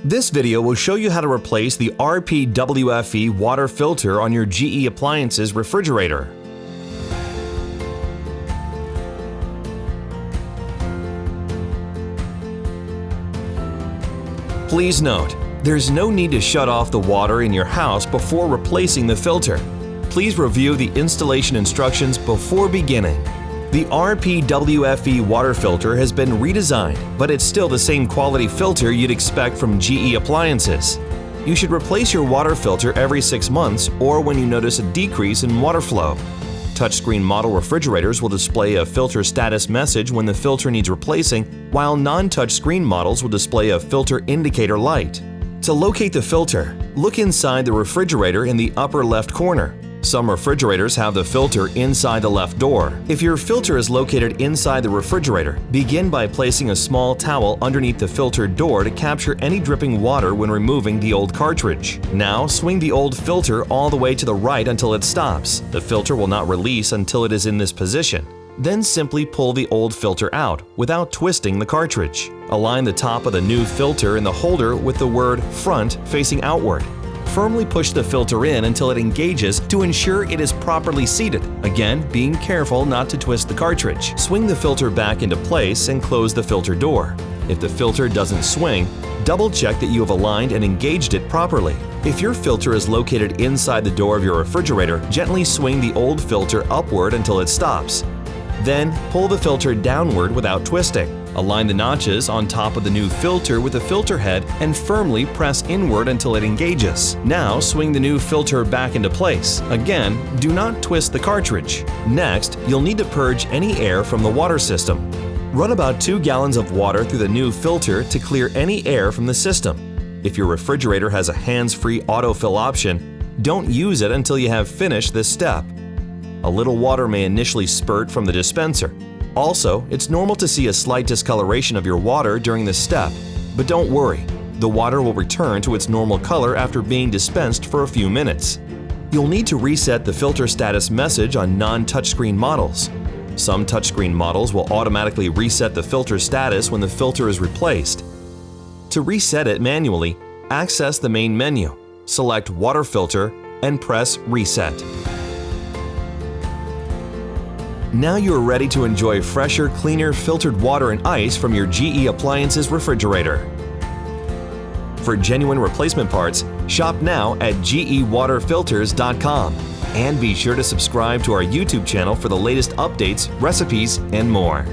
This video will show you how to replace the RPWFE water filter on your GE Appliances refrigerator. Please note, there's no need to shut off the water in your house before replacing the filter. Please review the installation instructions before beginning. The RPWFE water filter has been redesigned, but it's still the same quality filter you'd expect from GE Appliances. You should replace your water filter every 6 months or when you notice a decrease in water flow. Touchscreen model refrigerators will display a filter status message when the filter needs replacing, while non-touchscreen models will display a filter indicator light. To locate the filter, look inside the refrigerator in the upper left corner. Some refrigerators have the filter inside the left door. If your filter is located inside the refrigerator, begin by placing a small towel underneath the filter door to capture any dripping water when removing the old cartridge. Now, swing the old filter all the way to the right until it stops. The filter will not release until it is in this position. Then simply pull the old filter out without twisting the cartridge. Align the top of the new filter in the holder with the word "front" facing outward. Firmly push the filter in until it engages to ensure it is properly seated, again being careful not to twist the cartridge. Swing the filter back into place and close the filter door. If the filter doesn't swing, double-check that you have aligned and engaged it properly. If your filter is located inside the door of your refrigerator, gently swing the old filter upward until it stops. Then, pull the filter downward without twisting. Align the notches on top of the new filter with the filter head and firmly press inward until it engages. Now, swing the new filter back into place. Again, do not twist the cartridge. Next, you'll need to purge any air from the water system. Run about 2 gallons of water through the new filter to clear any air from the system. If your refrigerator has a hands-free autofill option, don't use it until you have finished this step. A little water may initially spurt from the dispenser. Also, it's normal to see a slight discoloration of your water during this step, but don't worry, the water will return to its normal color after being dispensed for a few minutes. You'll need to reset the filter status message on non-touchscreen models. Some touchscreen models will automatically reset the filter status when the filter is replaced. To reset it manually, access the main menu, select Water Filter, and press Reset. Now you are ready to enjoy fresher, cleaner filtered water and ice from your GE Appliances refrigerator. For genuine replacement parts, shop now at gewaterfilters.com and be sure to subscribe to our YouTube channel for the latest updates, recipes, and more.